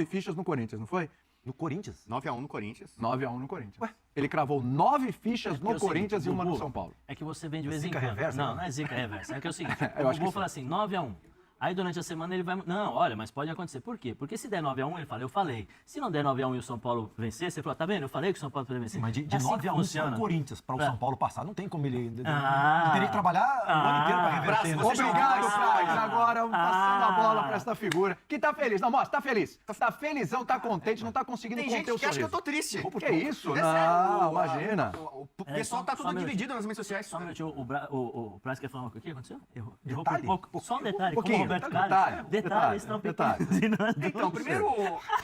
fichas no Corinthians, não foi? No Corinthians? 9x1 no Corinthians. 9x1 no Corinthians. Ué? Ele cravou 9 fichas no é o seguinte, Corinthians e uma no Bubu, São Paulo. É que você vem de vez em zica quando. reversa, Não, não? não é zica reversa. É que é o seguinte, Eu o acho que Bubu fala assim, 9x1. Aí durante a semana ele vai... Não, olha, mas pode acontecer. Por quê? Porque se der 9x1, ele fala, eu falei. Se não der 9x1 e o São Paulo vencer, você fala, tá vendo? Eu falei que o São Paulo poderia vencer. Mas de É assim que 9x1 funciona. para o Corinthians, para o Pra- São Paulo passar, não tem como ele... Ele Ah. teria que trabalhar o ano inteiro para reverter. né? Braço, Obrigado, Fraz. Agora passando a Ah. bola pra essa figura. Que tá feliz. Não, mostra, tá feliz. Tá felizão, tá contente, não tá conseguindo Tem conter gente o que acha que sorriso. eu tô triste. Que isso? É Não, sério, imagina. O pessoal tá só um tudo minuto. dividido nas redes sociais. Só um minutinho, o Praz quer falar uma coisa. O que aconteceu? Errou por Detalhe. pouco. Só um detalhe, como o pouquinho, Roberto detalhe, Carlos. detalhe, Detalhes tão detalhe. pequenos e não é Então, tudo. primeiro,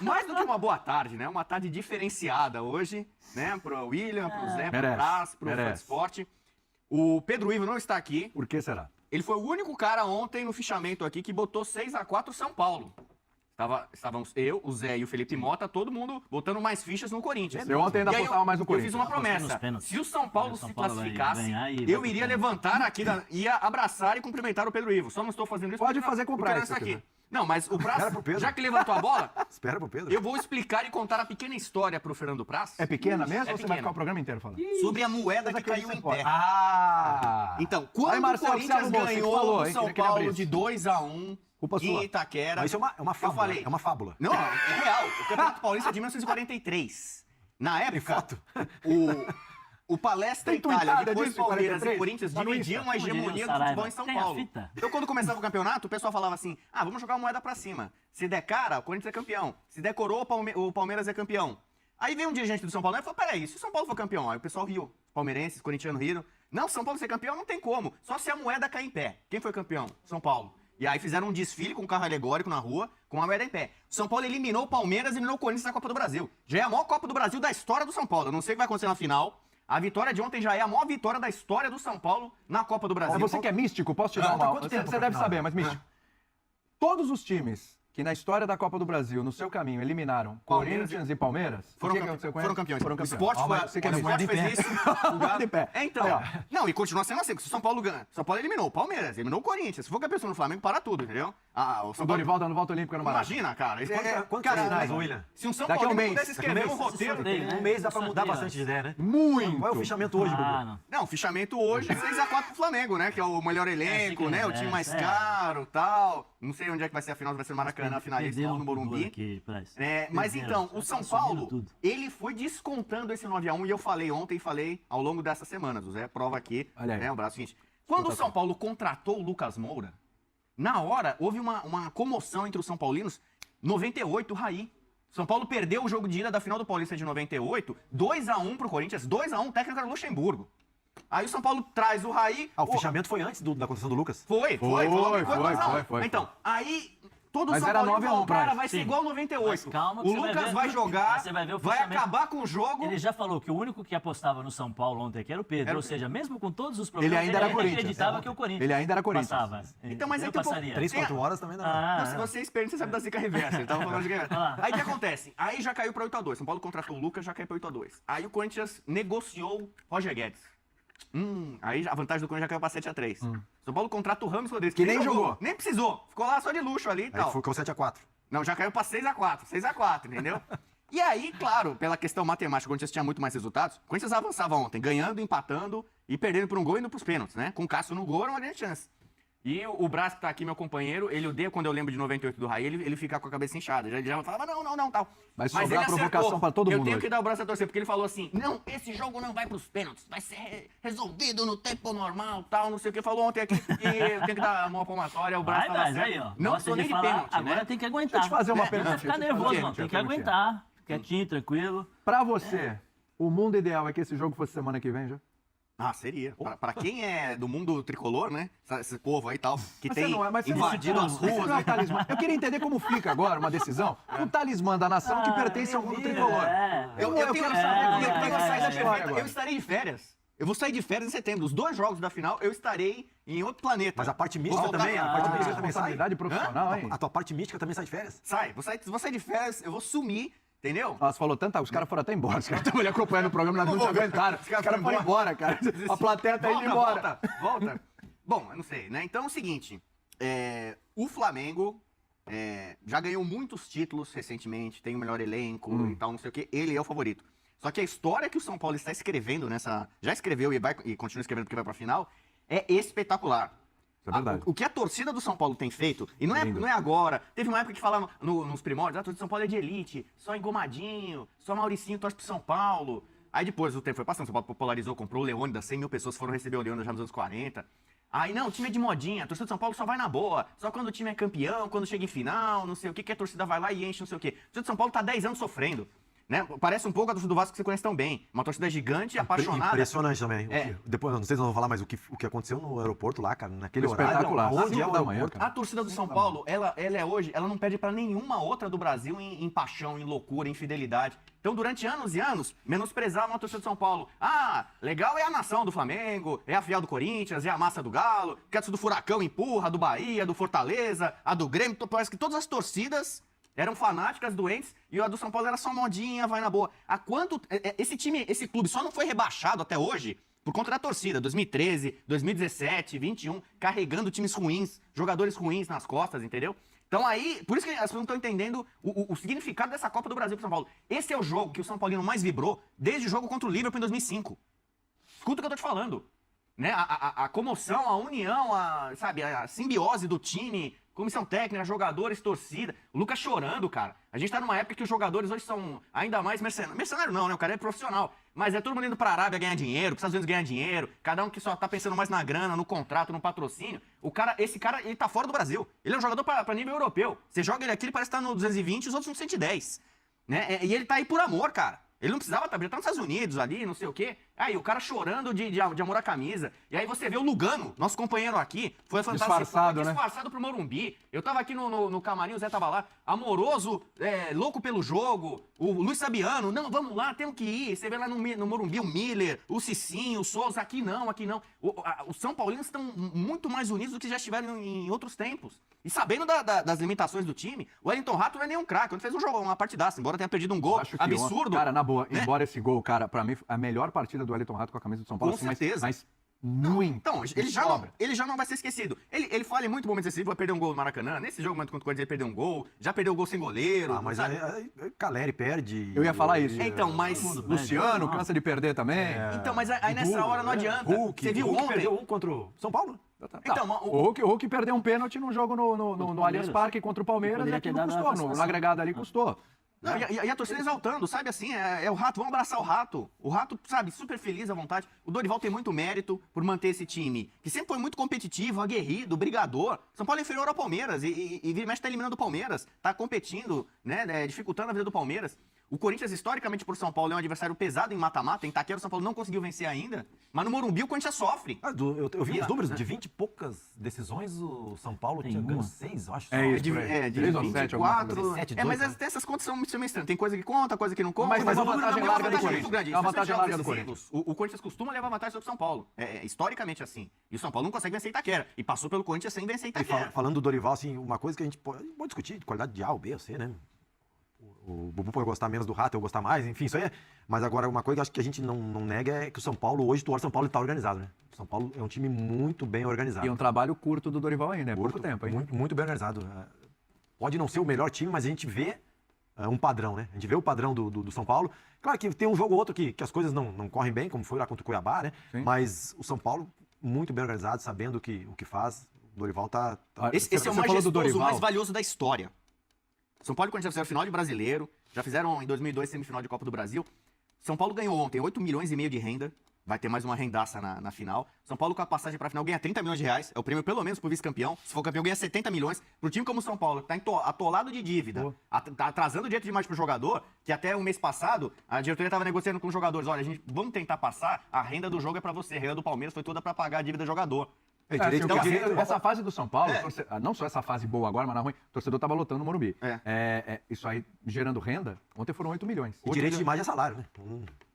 mais do que uma boa tarde, né? Uma tarde diferenciada hoje, né? Pro William, pro Zé, pro Merece, Brás, pro merece. Fã Esporte. O Pedro Ivo não está aqui. Por que será? Ele foi o único cara ontem no fichamento aqui que botou 6x4 São Paulo. Estávamos eu, o Zé e o Felipe Mota, todo mundo botando mais fichas no Corinthians. Eu ontem ainda E aí apostava mais no Eu fiz Corinthians. uma Apostei nos promessa. pênaltis. Se o São Paulo O São se Paulo vai classificasse, ganhar e vai eu pro iria pênalti. levantar aqui, ia abraçar e cumprimentar o Pedro Ivo. Só não estou fazendo isso Pode porque fazer com o porque Braz, não está se aqui. quiser. Não, mas o Praz, Espera pro Pedro. já que levantou a bola, Espera pro Pedro. eu vou explicar e contar a pequena história pro Fernando Praz É pequena mesmo É ou você vai pequena. ficar o programa inteiro falando? sobre a moeda que Mas caiu aqui em você pode. pé. Ah! Então, quando Aí, Marcelo, o Corinthians você arrumou, você ganhou falou, o hein, São queria que ele Paulo abrisse. de 2x1 Culpa em sua. Itaquera, Mas isso é uma eu fábula. falei, É uma fábula. não, é real. O Campeonato Paulista é de 1943. Na época, foto. o Palestra Tem Itália, tuitada depois disso, Palmeiras 43? e Corinthians Tá no dividiam Insta. a Como diria hegemonia o do Saraiva, futebol em São tem a Paulo. fita? Então, quando começava o campeonato, o pessoal falava assim, vamos jogar a moeda pra cima. Se der cara, o Corinthians é campeão. Se der coroa, o Palmeiras é campeão. Aí veio um dirigente do São Paulo e falou, peraí, se o São Paulo for campeão? Aí o pessoal riu. Palmeirenses, corintianos riram. Não, São Paulo ser campeão não tem como. Só se a moeda cair em pé. Quem foi campeão? São Paulo. E aí fizeram um desfile com um carro alegórico na rua, com a moeda em pé. São Paulo eliminou o Palmeiras e eliminou o Corinthians na Copa do Brasil. Já é a maior Copa do Brasil da história do São Paulo. Eu não sei o que vai acontecer na final. A vitória de ontem já é a maior vitória da história do São Paulo na Copa do Brasil. Mas você que é místico, posso te dar Falta uma... quanto Você tempo você pra deve final? saber, mas místico. Todos os times que na história da Copa do Brasil, no seu caminho, eliminaram Palmeiras Corinthians e Palmeiras, Foram, o que aconteceu com foram eles? campeões. Foram O campeões. esporte foi, Você que é o esporte místico. fez isso. Jogado em pé. Então, Aí, ó. não, e continua sendo assim. Se o São Paulo ganha, São Paulo eliminou o Palmeiras, eliminou o Corinthians. Se for campeão no Flamengo, para tudo, entendeu? O O São Paulo... Dorival dando volta olímpica no Maracanã. Imagina, cara. Isso Quantas finais, William? Se um São Daqui a um Paulo mês. pudesse escrever um roteiro... sorteio, né? Um mês dá pra mudar Sorteio, bastante de ideia, né? Muito! Qual é o fichamento hoje, Bubu? Não. Não, fichamento hoje 6x4 pro Flamengo, né? Que é o melhor elenco, que né? O time mais caro e tal. Não sei onde é que vai ser a final, vai ser no Maracanã, a finalista Perderam no tudo Morumbi. aqui, Praz. Mas Perderam. então, o São Subiram Paulo, tudo. ele foi descontando esse 9x1 e eu falei ontem e falei ao longo dessas semanas. O Zé prova aqui, Olha aí. né? O braço seguinte. Quando o São Paulo contratou o Lucas Moura, na hora houve uma comoção entre os São Paulinos. 98, o Raí. São Paulo perdeu o jogo de ida da final do Paulista de 98, 2x1 pro Corinthians, 2x1, o técnico era o Luxemburgo. Aí o São Paulo traz o Raí. Ah, o fichamento foi antes da construção do Lucas? Foi. Foi, 2x1. foi. Então, aí todo Mas São era Paulo 9 a 1, falou, cara, Braz. vai ser Sim. igual 98. Mas calma que o você vai Lucas ver. vai jogar, Você vai ver o vai fechamento. acabar com o jogo. Ele já falou que o único que apostava no São Paulo ontem aqui era o Pedro. Era o Ou seja, mesmo com todos os Ele problemas, ainda era Corinthians. acreditava que o Corinthians Ele ainda era Corinthians. passava. Então, mas Eu é que o povo- passaria. 3, 4 horas também dá. Não, se você é esperto, você sabe da zica reversa. Ele tava falando de guerra. lá. Aí o que acontece? Aí já caiu pra 8x2. São Paulo contratou o Lucas, já caiu pra 8x2. Aí o Corinthians negociou Roger Guedes. Aí a vantagem do Corinthians já caiu pra 7x3. São Paulo contrata o Rames Rodrigues. Que nem jogou. Nem precisou. Ficou lá só de luxo ali e Aí tal. ficou 7x4. Não, já caiu pra 6x4. 6x4, entendeu? E aí, claro, pela questão matemática, o Corinthians tinha muito mais resultados. O Corinthians avançava ontem, ganhando, empatando e perdendo por um gol e indo pros pênaltis, né? Com o Cássio no gol era uma grande chance. E o Brás, que tá aqui, meu companheiro, ele odeia quando eu lembro de 98 do Raí, ele fica com a cabeça inchada. Ele já falava, não, tal. Vai Mas sobrar ele provocação acertou. pra todo Eu mundo tenho hoje. que dar o braço a torcer, porque ele falou assim, não, esse jogo não vai pros pênaltis, vai ser resolvido no tempo normal, tal, não sei o que. Falou ontem aqui, e eu tenho que dar uma palmatória, o Brás Vai, tava Braz, certo. aí, ó. Não Gosta sou nem de falar, pênalti, agora né? tem que aguentar. Deixa eu te fazer uma Não pergunta. vai ficar nervoso, não. Tem que aguentar. Quietinho, tranquilo. Pra você, o mundo ideal é que esse jogo fosse semana que vem já? Ah, seria. Pra quem é do mundo tricolor, né? Esse povo aí e tal, que Mas tem você não é, mas você invadido não- as esse ruas. não é né? o talismã. Eu queria entender como fica agora uma decisão. O talismã da nação que pertence ao mundo tricolor. Eu Eu tenho quero essa saber como é que eu vai tenho a sair saída da história perfeita. agora. Eu estarei de férias. Eu vou sair de férias em setembro. Os 2 jogos da final, eu estarei em outro planeta. Mas a parte Vou mística voltar- também, a parte mística também sai. Responsabilidade profissional, hein? A tua parte mística também sai de férias? Sai. Vou sair de férias, eu vou sumir, entendeu? Nossa, falou tanto, os caras foram até embora. Os caras estavam ali acompanhando o programa, não aguentaram. Os caras foram embora, cara. A plateia tá indo embora. Volta. Bom, eu não sei, né? Então é o seguinte, o Flamengo já ganhou muitos títulos recentemente, tem o melhor elenco e tal, não sei o quê. Ele é o favorito. Só que a história que o São Paulo está escrevendo já escreveu e continua escrevendo porque vai pra final, é espetacular. Isso é verdade. O que a torcida do São Paulo tem feito, e não é agora, teve uma época que falava nos primórdios, a torcida do São Paulo é de elite, só engomadinho, só Mauricinho torce pro São Paulo. Aí depois o tempo foi passando, o São Paulo popularizou, comprou o Leônidas, 100 mil pessoas foram receber o Leônidas já nos anos 40. Aí não, o time é de modinha, a torcida do São Paulo só vai na boa, só quando o time é campeão, quando chega em final, não sei o que a torcida vai lá e enche, não sei o que. A torcida do São Paulo tá 10 anos sofrendo. Né? Parece um pouco a torcida do Vasco que você conhece tão bem. Uma torcida gigante, apaixonada. Impressionante também. Depois, não sei se nós vamos falar, mas o que aconteceu no aeroporto lá, cara, naquele horário. Espetacular. Onde é o da manhã, aeroporto? cara. A torcida do São Paulo, ela é hoje, ela não perde pra nenhuma outra do Brasil em paixão, em loucura, em fidelidade. Então, durante anos e anos, menosprezavam a torcida do São Paulo. Ah, legal é a nação do Flamengo, é a fiel do Corinthians, é a massa do Galo, que a torcida do Furacão empurra, do Bahia, do Fortaleza, a do Grêmio. Parece que todas as torcidas eram fanáticas, doentes, e a do São Paulo era só modinha, vai na boa. Há quanto... Esse clube só não foi rebaixado até hoje por conta da torcida. 2013, 2017, 21, carregando times ruins, jogadores ruins nas costas, entendeu? Então aí, por isso que as pessoas não estão entendendo o significado dessa Copa do Brasil pro São Paulo. Esse é o jogo que o São Paulino mais vibrou desde o jogo contra o Liverpool em 2005. Escuta o que eu tô te falando. Né? A comoção, a união, a simbiose do time, comissão técnica, jogadores, torcida. O Lucas chorando, cara. A gente tá numa época que os jogadores hoje são ainda mais mercenários. Mercenário não, né? O cara é profissional. Mas é todo mundo indo pra Arábia ganhar dinheiro, pros Estados Unidos ganhar dinheiro. Cada um que só tá pensando mais na grana, no contrato, no patrocínio. Esse cara, ele tá fora do Brasil. Ele é um jogador pra nível europeu. Você joga ele aqui, ele parece estar no 220 e os outros no 110. Né? E ele tá aí por amor, cara. Ele não precisava estar, ele tá nos Estados Unidos ali, não sei o quê. Aí o cara chorando de amor à camisa. E aí você vê o Lugano, nosso companheiro aqui, foi fantástico. Disfarçado, né? Disfarçado pro Morumbi. Eu tava aqui no camarim, o Zé tava lá, amoroso, louco pelo jogo. O Luiz Sabiano, não, vamos lá, temos que ir. Você vê lá no Morumbi o Miller, o Cicinho, o Souza, aqui não. Os São Paulinos estão muito mais unidos do que já estiveram em outros tempos. E sabendo das limitações do time, o Wellington Rato não é nenhum craque. Ele fez um jogo, uma partidaça, embora tenha perdido um gol Acho que absurdo. Cara, na boa, né? embora esse gol, cara, pra mim, a melhor partida do Wellington Rato com a camisa do São Paulo. Com certeza. Mas muito. Então, ele já não vai ser esquecido. Ele fala em muito momento decisivo, vai perder um gol no Maracanã. Nesse jogo contra o Corinthians ele perdeu um gol, já perdeu o gol sem goleiro. Ah, mas sabe? aí Caleri perde. Eu ia falar isso. Então, mas... Luciano cansa de perder também. Então, mas aí nessa hora não adianta. Você viu ontem? Perdeu um contra o São Paulo? Então, O Hulk perdeu um pênalti num jogo no Allianz Parque contra o Palmeiras, Poderia aqui ter não dado a custou, no classificação. agregado ali custou. Não, e a torcida exaltando, sabe assim, é o Rato, vamos abraçar o Rato. O Rato, sabe, super feliz à vontade. O Dorival tem muito mérito por manter esse time, que sempre foi muito competitivo, aguerrido, brigador. São Paulo é inferior ao Palmeiras e vira e mexe tá eliminando o Palmeiras, tá competindo, né, dificultando a vida do Palmeiras. O Corinthians, historicamente, por São Paulo, é um adversário pesado em mata-mata. Em Itaquera, o São Paulo não conseguiu vencer ainda. Mas no Morumbi, o Corinthians sofre. Eu vi os números, de 20 e poucas decisões, o São Paulo tinha ganho 6, eu acho. É isso. De Três ou sete, alguma coisa 24. assim. Mas essas contas são meio estranhas. Tem coisa que conta, coisa que não conta. Mas o uma número vantagem é uma larga do vantagem Corinthians. muito grande. É uma Se você vantagem joga larga do esses Corinthians. exemplos, o Corinthians costuma levar vantagem sobre o São Paulo. É historicamente assim. E o São Paulo não consegue vencer Itaquera. E passou pelo Corinthians sem vencer E Itaquera. falando do Dorival, assim, uma coisa que a gente pode discutir, de qualidade de A ou B ou C, né? O Bubu pode gostar menos do Rato, eu gostar mais, enfim, isso aí é. Mas agora, uma coisa que eu acho que a gente não nega é que o São Paulo, hoje, o São Paulo está organizado, né? O São Paulo é um time muito bem organizado. E um trabalho curto do Dorival ainda, é pouco tempo, hein? Muito bem organizado. Pode não ser o melhor time, mas a gente vê um padrão, né? A gente vê o padrão do São Paulo. Claro que tem um jogo ou outro que as coisas não correm bem, como foi lá contra o Cuiabá, né? Sim. Mas o São Paulo, muito bem organizado, sabendo o que faz. O Dorival tá... Esse é o Você mais falou do gestoso, o Dorival. mais valioso da história. São Paulo e Corinthians fizeram final de brasileiro, já fizeram em 2002 semifinal de Copa do Brasil. São Paulo ganhou ontem 8 milhões e meio de renda, vai ter mais uma rendaça na final. São Paulo com a passagem pra final ganha 30 milhões de reais, é o prêmio pelo menos pro vice-campeão. Se for campeão ganha 70 milhões. Pro time como o São Paulo, que tá atolado de dívida, tá atrasando dinheiro demais pro jogador, que até o mês passado a diretoria tava negociando com os jogadores, olha, vamos tentar passar, a renda do jogo é pra você, a renda do Palmeiras foi toda pra pagar a dívida do jogador. Essa fase do São Paulo, não só essa fase boa agora, mas na ruim, o torcedor tava lotando no Morumbi. Isso aí gerando renda, ontem foram 8 milhões. E direito de imagem é salário, né?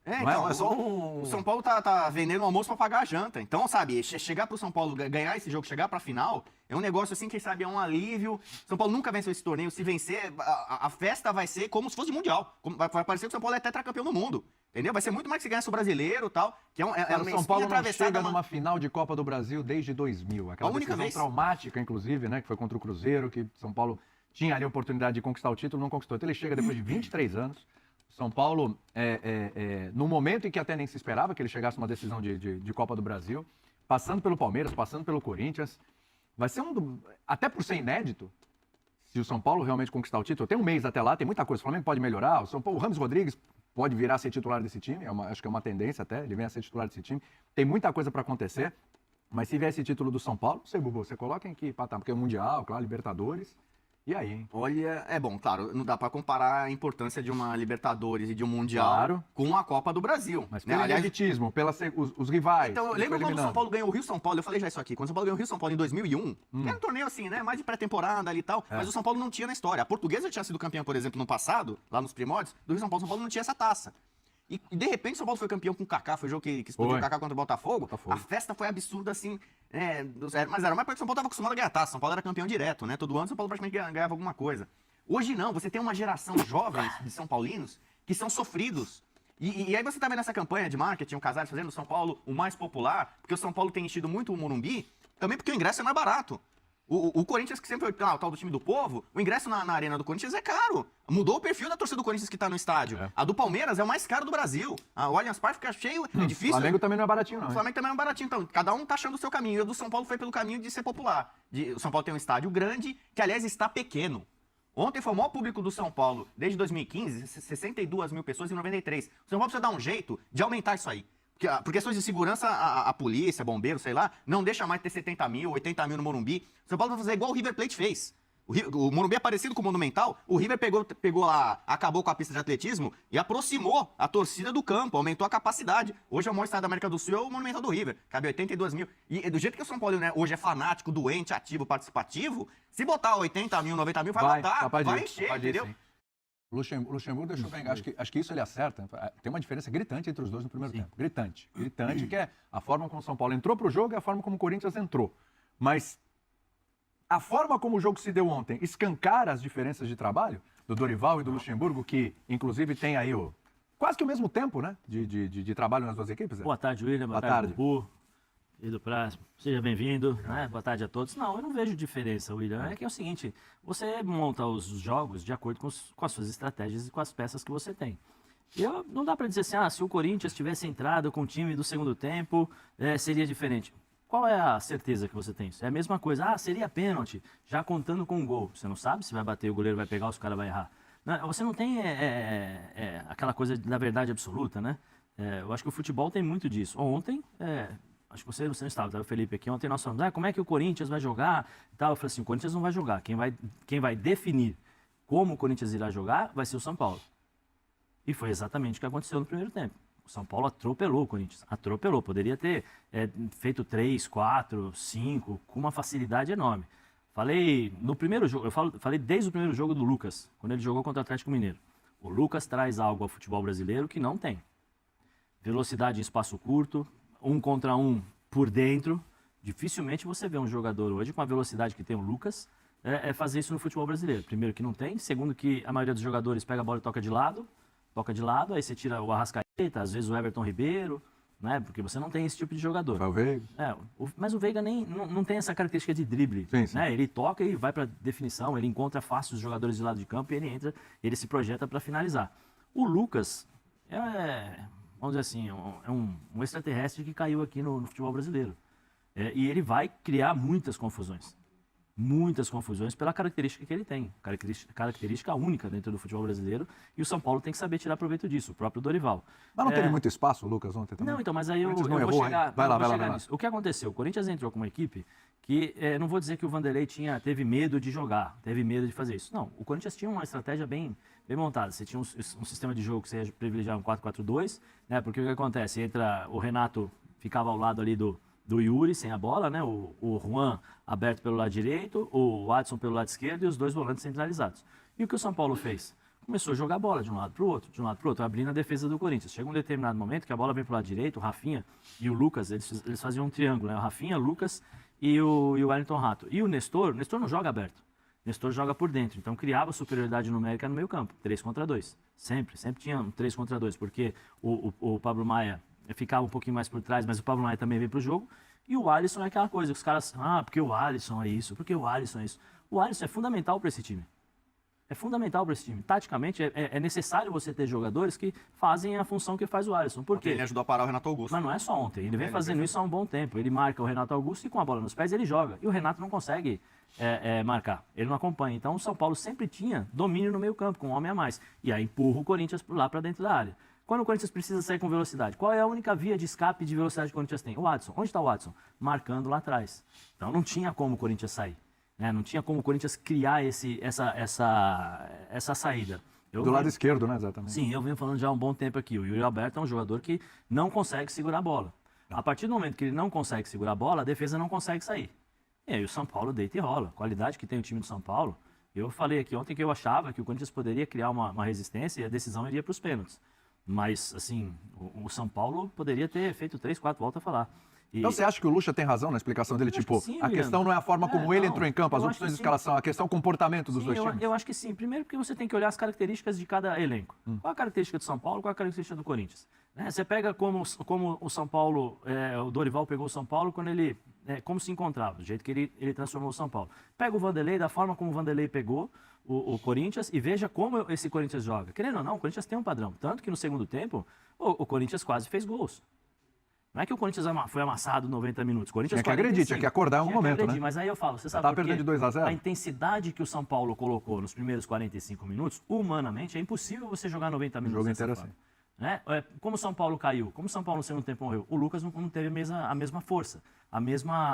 Então, é só um... O São Paulo tá vendendo o almoço pra pagar a janta. Então, sabe, chegar pro São Paulo, ganhar esse jogo, chegar pra final, é um negócio assim, quem sabe, é um alívio. São Paulo nunca venceu esse torneio. Se vencer, a festa vai ser como se fosse mundial. Vai parecer que o São Paulo é tetracampeão do mundo. Entendeu? Vai ser muito mais que se ganhasse o brasileiro e tal. Que é uma São Paulo não atravessada. chega numa final de Copa do Brasil desde 2000. Aquela A única decisão vez. traumática, inclusive, né? Que foi contra o Cruzeiro, que São Paulo tinha ali a oportunidade de conquistar o título, não conquistou. Então ele chega depois de 23 anos. São Paulo, no momento em que até nem se esperava que ele chegasse a uma decisão de Copa do Brasil, passando pelo Palmeiras, passando pelo Corinthians. Vai ser até por ser inédito, se o São Paulo realmente conquistar o título. Tem um mês até lá, tem muita coisa. O Flamengo pode melhorar. O Rames Rodrigues pode virar a ser titular desse time. Acho que é uma tendência até. Ele vem a ser titular desse time. Tem muita coisa para acontecer. Mas se vier esse título do São Paulo, não sei, Bubu, você coloca em que patamar? Porque é o Mundial, claro, Libertadores. E aí, hein? Olha, é bom, claro, não dá pra comparar a importância de uma Libertadores e de um Mundial com a Copa do Brasil. Mas pelo elitismo, os rivais. Então, eu lembro quando o São Paulo ganhou o Rio-São Paulo, eu falei já isso aqui, quando o São Paulo ganhou o Rio-São Paulo em 2001, que era um torneio assim, né, mais de pré-temporada ali e tal, mas o São Paulo não tinha na história. A Portuguesa tinha sido campeã, por exemplo, no passado, lá nos primórdios, do Rio-São Paulo não tinha essa taça. E de repente o São Paulo foi campeão com o Kaká, foi o jogo que explodiu o Kaká contra o Botafogo. A festa foi absurda, assim, mas era mais porque o São Paulo estava acostumado a ganhar taça. São Paulo era campeão direto, né? Todo ano o São Paulo praticamente ganhava alguma coisa. Hoje não, você tem uma geração de jovens de São Paulinos que são sofridos. E aí você tá vendo essa campanha de marketing, o Casares fazendo o São Paulo o mais popular, porque o São Paulo tem enchido muito o Morumbi, também porque o ingresso é mais barato. O Corinthians, que sempre foi o tal do time do povo, o ingresso na arena do Corinthians é caro. Mudou o perfil da torcida do Corinthians que tá no estádio. A do Palmeiras é o mais caro do Brasil. O Allianz Parque fica cheio, é difícil. O Flamengo também não é baratinho, não. O Flamengo também não é baratinho. Então, cada um tá achando o seu caminho. E o do São Paulo foi pelo caminho de ser popular. O São Paulo tem um estádio grande, que aliás está pequeno. Ontem foi o maior público do São Paulo desde 2015, 62 mil pessoas em 93. O São Paulo precisa dar um jeito de aumentar isso aí. Por questões de segurança, a polícia, bombeiro, sei lá, não deixa mais ter 70 mil, 80 mil no Morumbi. O São Paulo vai fazer igual o River Plate fez. O Morumbi é parecido com o Monumental. O River pegou lá, acabou com a pista de atletismo e aproximou a torcida do campo, aumentou a capacidade. Hoje é o maior estádio da América do Sul, é o Monumental do River. Cabe 82 mil. E do jeito que o São Paulo, né, hoje é fanático, doente, ativo, participativo, se botar 80 mil, 90 mil, vai lotar, vai encher, entendeu? O Luxemburgo deixou bem. Acho que isso ele acerta. Tem uma diferença gritante entre os dois no primeiro tempo. Gritante. Gritante, que é a forma como o São Paulo entrou pro jogo e a forma como o Corinthians entrou. Mas a forma como o jogo se deu ontem escancara as diferenças de trabalho do Dorival e do Luxemburgo, que inclusive tem aí quase que o mesmo tempo, né? De trabalho nas duas equipes. Boa tarde, William. Boa tarde, Bubu. E do Prazo, seja bem-vindo, né? Boa tarde a todos. Não, eu não vejo diferença, William. É que é o seguinte, você monta os jogos de acordo com as suas estratégias e com as peças que você tem. E não dá para dizer assim, se o Corinthians tivesse entrado com o time do segundo tempo, seria diferente. Qual é a certeza que você tem? É a mesma coisa. Seria pênalti, já contando com um gol. Você não sabe se vai bater, o goleiro vai pegar ou se o cara vai errar. Você não tem aquela coisa da verdade absoluta, né? Eu acho que o futebol tem muito disso. Ontem... Acho que você não estava, o Felipe aqui. Ontem nós falamos, como é que o Corinthians vai jogar e tal. Eu falei assim, o Corinthians não vai jogar. Quem vai definir como o Corinthians irá jogar vai ser o São Paulo. E foi exatamente o que aconteceu no primeiro tempo. O São Paulo atropelou o Corinthians. Atropelou. Poderia ter feito 3, 4, 5, com uma facilidade enorme. Falei no primeiro jogo, falei desde o primeiro jogo do Lucas, quando ele jogou contra o Atlético Mineiro. O Lucas traz algo ao futebol brasileiro que não tem. Velocidade em espaço curto, 1 contra 1 por dentro. Dificilmente você vê um jogador hoje com a velocidade que tem o Lucas fazer isso no futebol brasileiro. Primeiro que não tem, segundo que a maioria dos jogadores pega a bola e toca de lado, aí você tira o Arrascaeta, às vezes o Everton Ribeiro, né? Porque você não tem esse tipo de jogador. Vai o Veiga. Mas o Veiga não tem essa característica de drible. Sim. Né? Ele toca e vai para definição, ele encontra fácil os jogadores de lado de campo e ele se projeta para finalizar. O Lucas vamos dizer assim, é um extraterrestre que caiu aqui no futebol brasileiro. E ele vai criar muitas confusões. Muitas confusões pela característica que ele tem. Característica única dentro do futebol brasileiro. E o São Paulo tem que saber tirar proveito disso, o próprio Dorival. Mas não teve muito espaço o Lucas ontem também? Não, então, mas aí eu vou chegar, nisso. O que aconteceu? O Corinthians entrou com uma equipe que, não vou dizer que o Vanderlei teve medo de jogar, teve medo de fazer isso. Não, o Corinthians tinha uma estratégia bem montada. Você tinha um sistema de jogo que você ia privilegiar um 4-4-2, né? Porque o que acontece? O Renato ficava ao lado ali do Yuri, sem a bola, né? O Juan aberto pelo lado direito, o Watson pelo lado esquerdo e os dois volantes centralizados. E o que o São Paulo fez? Começou a jogar a bola de um lado para o outro, abrindo a defesa do Corinthians. Chega um determinado momento que a bola vem para o lado direito, o Rafinha e o Lucas, eles faziam um triângulo, né? O Rafinha, o Lucas e o Wellington Rato. E o Nestor não joga aberto. O Nestor joga por dentro, então criava superioridade numérica no meio campo, 3 contra 2. Sempre tinha um 3 contra 2, porque o Pablo Maia ficava um pouquinho mais por trás, mas o Pablo Maia também veio para o jogo. E o Alisson é aquela coisa, que os caras, porque o Alisson é isso, porque o Alisson é isso. O Alisson é fundamental para esse time. é fundamental para esse time. Taticamente, é necessário você ter jogadores que fazem a função que faz o Alisson. Por quê? Ele ajudou a parar o Renato Augusto. Mas não é só ontem. Ele vem fazendo isso há um bom tempo. Ele marca o Renato Augusto e com a bola nos pés ele joga. E o Renato não consegue marcar. Ele não acompanha. Então o São Paulo sempre tinha domínio no meio campo, com um homem a mais. E aí empurra o Corinthians lá para dentro da área. Quando o Corinthians precisa sair com velocidade, qual é a única via de escape de velocidade que o Corinthians tem? O Watson. Onde está o Watson? Marcando lá atrás. Então não tinha como o Corinthians sair. Né? Não tinha como o Corinthians criar essa saída. Do lado esquerdo, né? Exatamente. Sim, eu venho falando já há um bom tempo aqui. O Yuri Alberto é um jogador que não consegue segurar a bola. A partir do momento que ele não consegue segurar a bola, a defesa não consegue sair. E aí o São Paulo deita e rola. A qualidade que tem o time do São Paulo. Eu falei aqui ontem que eu achava que o Corinthians poderia criar uma resistência e a decisão iria para os pênaltis. Mas, assim, o São Paulo poderia ter feito 3, 4 voltas a falar. Então você acha que o Lucha tem razão na explicação dele? Eu acho Tipo, que sim, a questão não é a forma como ele não, entrou em campo, as eu acho opções que de sim. escalação, a questão é o comportamento dos Sim, dois times. eu acho que sim. Primeiro porque você tem que olhar as características de cada elenco. Qual a característica do São Paulo, qual a característica do Corinthians? Né? Você pega como o São Paulo, o Dorival pegou o São Paulo quando ele, como se encontrava, do jeito que ele transformou o São Paulo. Pega o Vanderlei, da forma como o Vanderlei pegou o Corinthians e veja como esse Corinthians joga. Querendo ou não, o Corinthians tem um padrão. Tanto que no segundo tempo, o Corinthians quase fez gols. Não é que o Corinthians foi amassado 90 minutos. O Corinthians Tinha que agredir, tinha que acordar em algum momento, né? Mas aí eu falo, você sabe Tá por quê? perdendo de 2-0? A intensidade que o São Paulo colocou nos primeiros 45 minutos, humanamente, é impossível você jogar 90 minutos. jogo dessa inteiro forma. assim. Né? Como o São Paulo caiu, como o São Paulo no segundo tempo morreu, o Lucas não teve a mesma força,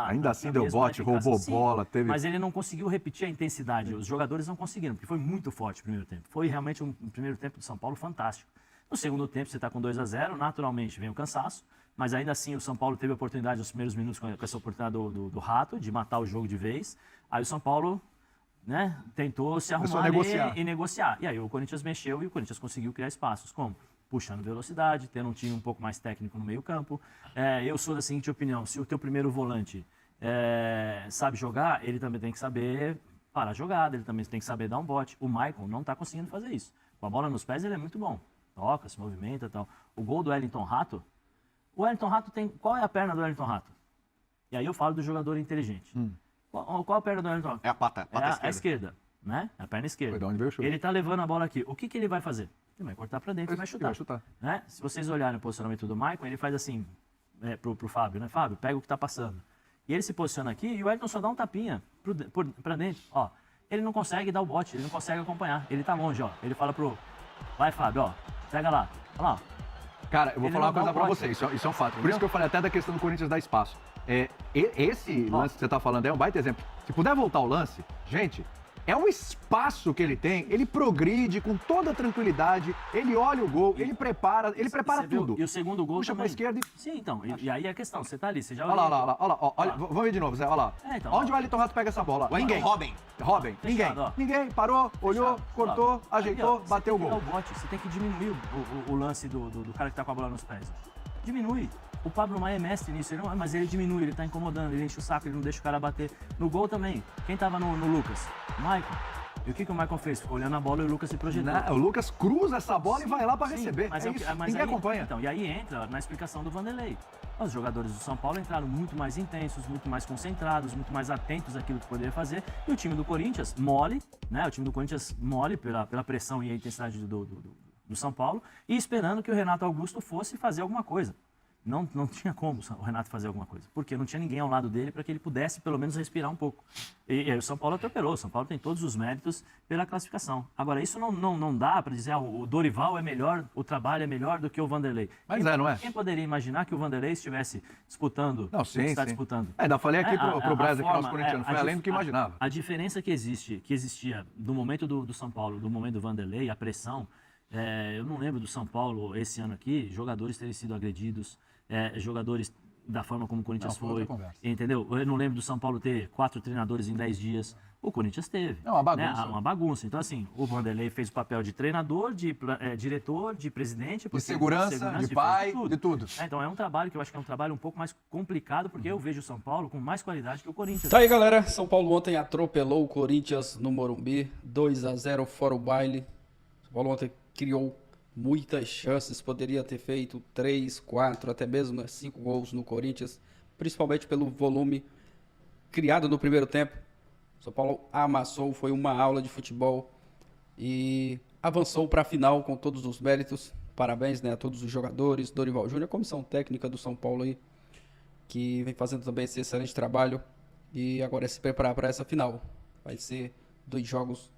Ainda assim deu mesma bote, eficácia. roubou Sim, bola, teve... mas ele não conseguiu repetir a intensidade, os jogadores não conseguiram, porque foi muito forte o primeiro tempo. Foi realmente um primeiro tempo do São Paulo fantástico. No segundo tempo você está com 2-0, naturalmente vem o cansaço, mas ainda assim o São Paulo teve a oportunidade nos primeiros minutos com essa oportunidade do Rato, de matar o jogo de vez. Aí o São Paulo, né, tentou se Começou arrumar a negociar. e negociar. E aí o Corinthians mexeu e o Corinthians conseguiu criar espaços. Como? Puxando velocidade, tendo um time um pouco mais técnico no meio campo. Eu sou da seguinte opinião, se o teu primeiro volante sabe jogar, ele também tem que saber parar a jogada, ele também tem que saber dar um bote. O Maicon não está conseguindo fazer isso. Com a bola nos pés ele é muito bom. Toca, se movimenta e tal. O gol do Wellington Rato, o Wellington Rato tem... Qual é a perna do Wellington Rato? E aí eu falo do jogador inteligente. Qual a perna do Wellington Rato? É a pata A esquerda, né? A perna esquerda. Foi de onde veio o chute. Ele tá levando a bola aqui. O que ele vai fazer? Ele vai cortar para dentro e vai Ele chutar. vai chutar. Né? Se vocês olharem o posicionamento do Maicon, ele faz assim pro Fábio, né? Fábio, pega o que tá passando. E ele se posiciona aqui e o Wellington só dá um tapinha para dentro. Ó, ele não consegue dar o bote, ele não consegue acompanhar. Ele tá longe, ó. Ele fala vai, Fábio, ó. Pega lá. Olha lá, ó. Cara, eu vou Ele falar não uma coisa dá pra um bote. você, isso é um fato. Por Entendeu? isso que eu falei até da questão do Corinthians dar espaço. Esse lance que você tá falando é um baita exemplo. Se puder voltar o lance, gente, é um espaço que ele tem, ele progride com toda tranquilidade, ele olha o gol, ele prepara Você viu? tudo. E o segundo gol Puxa pra também. esquerda Sim, então. E aí a questão, você tá ali, você já Olha lá, olha, vamos ver de novo, Zé, olha lá. Então, Onde o Wellington Rato pega essa bola? Ninguém. Robin. Robin, ninguém. Fechado, ó. Ninguém, parou, olhou, Fechado. cortou, Aí, ó, ajeitou, você bateu o tem que gol. dar bote, você tem que diminuir o lance do cara que tá com a bola nos pés. Diminui. O Pablo Maia é mestre nisso, mas ele diminui, ele tá incomodando, ele enche o saco, ele não deixa o cara bater. No gol também. Quem tava no Lucas? O Maicon. E o que o Maicon fez? Ficou olhando a bola e o Lucas se projetou. O Lucas cruza essa bola e vai lá pra Sim, receber. mas É é o que- isso. mas Ninguém aí- acompanha. Então, e aí entra na explicação do Vanderlei. Os jogadores do São Paulo entraram muito mais intensos, muito mais concentrados, muito mais atentos àquilo que poderia fazer. E o time do Corinthians mole, né? O time do Corinthians mole pela pressão e a intensidade do São Paulo e esperando que o Renato Augusto fosse fazer alguma coisa. Não tinha como o Renato fazer alguma coisa, porque não tinha ninguém ao lado dele para que ele pudesse pelo menos respirar um pouco. E aí o São Paulo atropelou, o São Paulo tem todos os méritos pela classificação. Agora, isso não dá para dizer, o Dorival é melhor, o trabalho é melhor do que o Vanderlei. Mas não é? Quem poderia imaginar que o Vanderlei estivesse disputando Não, o que sim, está sim. disputando? Ainda falei aqui pro Brasil, que é nosso forma, corintiano, foi além do que imaginava. A diferença que existia do momento do São Paulo, do momento do Vanderlei, a pressão, eu não lembro do São Paulo esse ano aqui, jogadores terem sido agredidos, jogadores da forma como o Corinthians Não, foi foi, outra conversa. entendeu? Eu não lembro do São Paulo ter 4 treinadores em 10 dias. O Corinthians teve. É uma bagunça. Né? Uma bagunça. Então, assim, o Vanderlei fez o papel de treinador, de diretor, de presidente. De porque- segurança, de pai, de tudo. Então, é um trabalho que eu acho que é um trabalho um pouco mais complicado, porque eu vejo o São Paulo com mais qualidade que o Corinthians. Tá aí, galera. São Paulo ontem atropelou o Corinthians no Morumbi. 2-0 fora o baile. São Paulo ontem criou muitas chances. Poderia ter feito 3, 4, até mesmo 5 gols no Corinthians. Principalmente pelo volume criado no primeiro tempo. São Paulo amassou. Foi uma aula de futebol. e avançou para a final com todos os méritos. Parabéns, né, a todos os jogadores, Dorival Júnior, comissão técnica do São Paulo aí, que vem fazendo também esse excelente trabalho. E agora é se preparar para essa final. Vai ser 2 jogos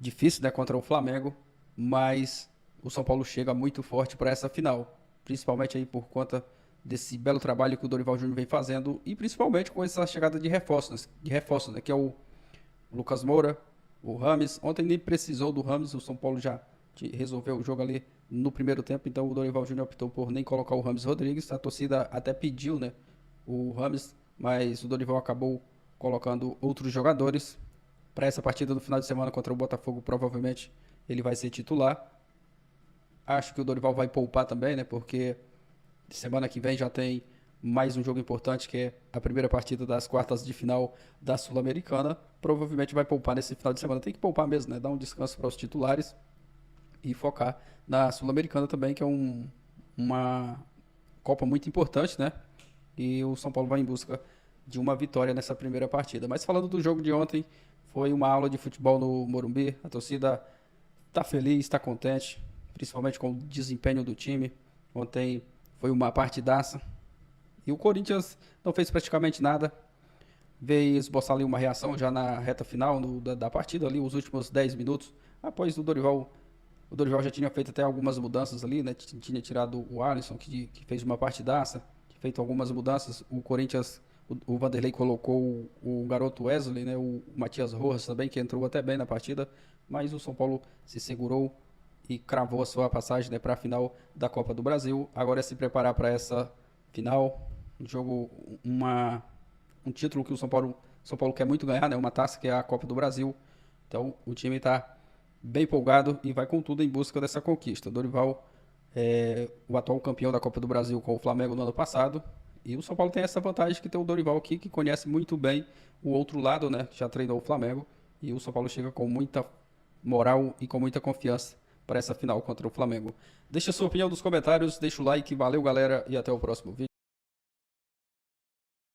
difíceis, né, contra o Flamengo, mas o São Paulo chega muito forte para essa final, principalmente aí por conta desse belo trabalho que o Dorival Júnior vem fazendo e principalmente com essa chegada de reforços, né, que é o Lucas Moura, o Rames. Ontem nem precisou do Rames, o São Paulo já resolveu o jogo ali no primeiro tempo, então o Dorival Júnior optou por nem colocar o Rames Rodrigues. A torcida até pediu, né, o Rames, mas o Dorival acabou colocando outros jogadores. Para essa partida do final de semana contra o Botafogo, provavelmente ele vai ser titular. Acho que o Dorival vai poupar também, né, porque semana que vem já tem mais um jogo importante, que é a primeira partida das quartas de final da Sul-Americana. Provavelmente vai poupar nesse final de semana. Tem que poupar mesmo, né? Dar um descanso para os titulares e focar na Sul-Americana também, que é uma Copa muito importante, né? E o São Paulo vai em busca de uma vitória nessa primeira partida. Mas falando do jogo de ontem, foi uma aula de futebol no Morumbi. A torcida está feliz, está contente, principalmente com o desempenho do time. Ontem foi uma partidaça. E o Corinthians não fez praticamente nada. Veio esboçar ali uma reação já na reta final da partida, ali os últimos 10 minutos. Após o Dorival já tinha feito até algumas mudanças ali, né? Tinha tirado o Alisson, que fez uma partidaça, tinha feito algumas mudanças. O Corinthians, o Vanderlei colocou o garoto Wesley, né? O Matias Rojas também, que entrou até bem na partida. Mas o São Paulo se segurou e cravou a sua passagem, né, para a final da Copa do Brasil. Agora é se preparar para essa final. Um jogo, um título que o São Paulo quer muito ganhar, né? Uma taça que é a Copa do Brasil. Então o time está bem empolgado e vai com tudo em busca dessa conquista. Dorival é o atual campeão da Copa do Brasil com o Flamengo no ano passado. E o São Paulo tem essa vantagem que tem o Dorival aqui, que conhece muito bem o outro lado, né? Já treinou o Flamengo. E o São Paulo chega com muita moral e com muita confiança para essa final contra o Flamengo. Deixa a sua opinião nos comentários, deixa o like, valeu galera e até o próximo vídeo.